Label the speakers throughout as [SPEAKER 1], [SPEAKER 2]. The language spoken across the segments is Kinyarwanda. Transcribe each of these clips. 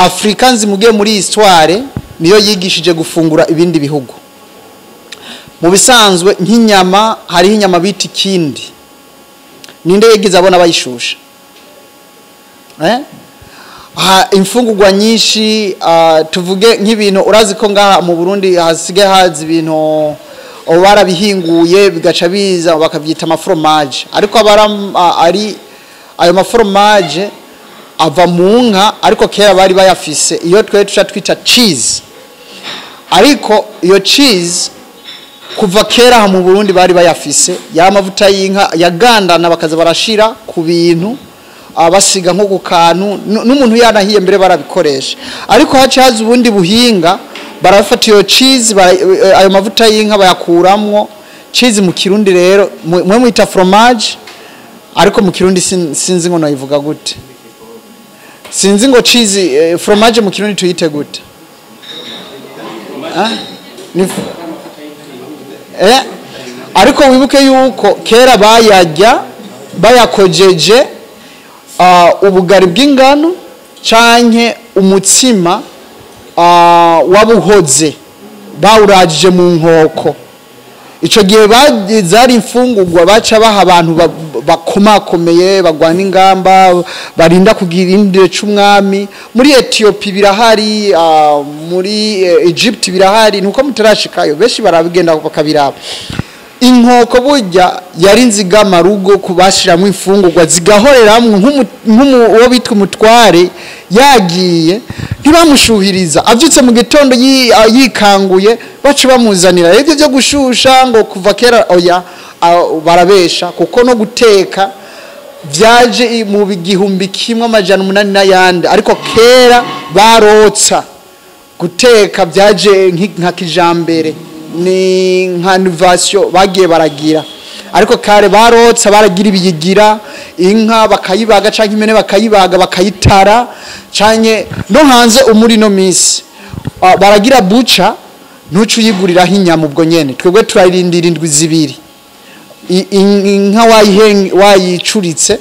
[SPEAKER 1] Afrika nzimugiye muri histoire niyo yigishije gufungura ibindi bihugu. Mu bisanzwe nk'inyama hari inyama bita ikindi. Ninde yigeze abona bayishusha? Imfungurwa nyinshi tuvuge nk'ibintu urazi ko ngaha mu Burundi hasigaye hazi ibintu barabihinguye bigaca biza bakavyita amafromage, ariko ari ayo mafromage ava mu nka, ariko kera bari bayafise iyo tuca twita cheese. Ariko iyo cheese kuva kera mu Burundi bari bayafise ya mavuta y'inka yagandana bakaza barashira ku bintu abasiga nko gukantu n'umuntu yanahiye mbere barabikoresha. Ariko haci hazi ubundi buhinga barafata iyo cheese ayo mavuta y'inka bayakuramwo cheese. Mu Kirundi rero mwe mwita fromage, ariko mu Kirundi sinzi ngo nayivuga gute, sinzi ngo cheese fromage mu Kirundi tuyite gute. Ariko wibuke yuko kera bayajya bayakojeje ubugari bw'ingano canke umutsima wabuhoze bawurajije mu nkoko. Ico gihe bazari imfungurwa baca baha abantu bakomakomeye bagwana ingamba barinda kugira indire c'umwami. Muri Ethiopia birahari, muri Egypt birahari, nuko mutarashikayo benshi barabigenda bakabiraba. Inkoko burya yari nzigama rugo kubashiramo imfungurwa zigahoreramwe nk'uwo bitwa umutware yagiye ntibamushuhiriza avyutse mu gitondo yikanguye baca bamuzanira ibyo byo gushusha ngo kuva kera oya barabesha, kuko no guteka vyaje mu 1800 n'ayandi, ariko kera barotsa. Guteka vyaje nka kijambere ni nka innovation bagiye baragira, ariko kare barotsa baragira ibiyigira inka bakayibaga canke impene bakayibaga bakayitara canke no hanze umuri no misi baragira buca ntucu yiguriraho inyama ubwo nyene. Twebwe turarindira indwi zibiri inka wayicuritse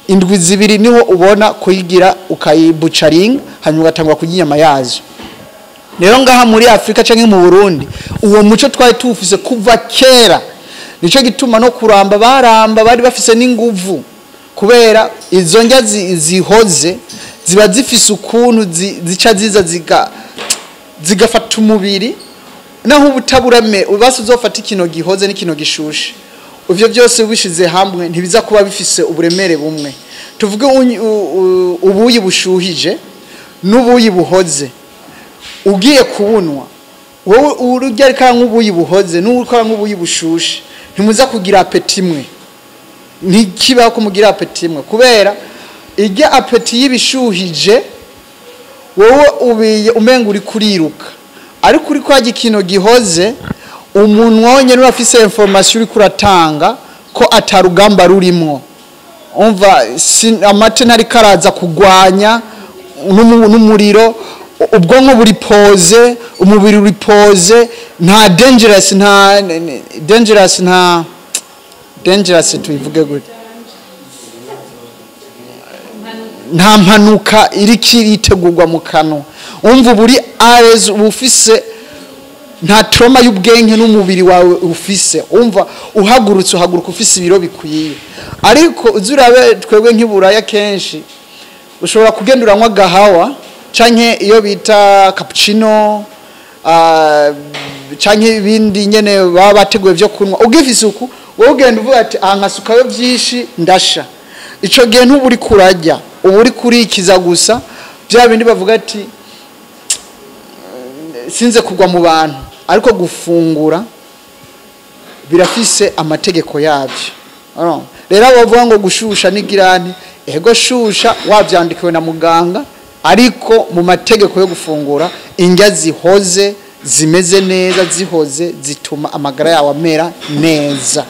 [SPEAKER 1] indwi zibiri niho ubona kuyigira ukayibucaringa hanyuma ugatangwa kurya inyama yazo. Rero ngaha muri Afrika canke mu Burundi uwo muco twari tufise kuva kera, nico gituma no kuramba baramba bari bafise n'inguvu, kubera izo ndya zihoze ziba zifise ukuntu zica ziza zigafata umubiri naho ubutaburame ubase uzofata ikino gihoze n'ikino gishushe. Ivyo byose ubishize hamwe ntibiza kuba bifise uburemere bumwe. Tuvuge ubuyi bushuhije n'ubuyi buhoze ugiye kubunwa wowe urujya kanka ubuyi buhoze n'urukora nk'ubuyi bushushe ntimuza kugira apeti imwe, ntikiba ko mugira apeti imwe, kubera ijya apeti y'ibishuhije wowe ubiye umenga uri kuriruka, ariko uri kwaje kino gihoze umuntu wonye n'urafise information uri kuratanga ko atarugamba rurimwo. Umva amate ntari karaza kugwanya n'umuriro, ubwonko buri pose, umubiri uri pose, nta dangerous tuivuge gute, nta mpanuka iri kiritegurwa mu kanwa. Umva buri ares ufise nta trauma y'ubwenge n'umubiri wawe ufise. Umva uhagurutse uhaguruka ufise ibiro bikwiye. Ariko uzurabe twebwe nk'iburaya kenshi ushobora kugenduranywa gahawa canke iyo bita cappuccino canke ibindi nyene baba bateguye byo kunwa ugifise uku wowe ugenda uvuga ati nkasukayo byinshi ndasha. Ico gihe ntuburi kurajya uburi kurikiza gusa bya bindi bavuga ati sinze kugwa mu bantu, ariko gufungura birafise amategeko yabyo. Rero bavuga ngo gushusha n'igirani, ego shusha wabyandikiwe na muganga, ariko mu mategeko yo gufungura indya zihoze zimeze neza zihoze zituma amagara yawe amera neza.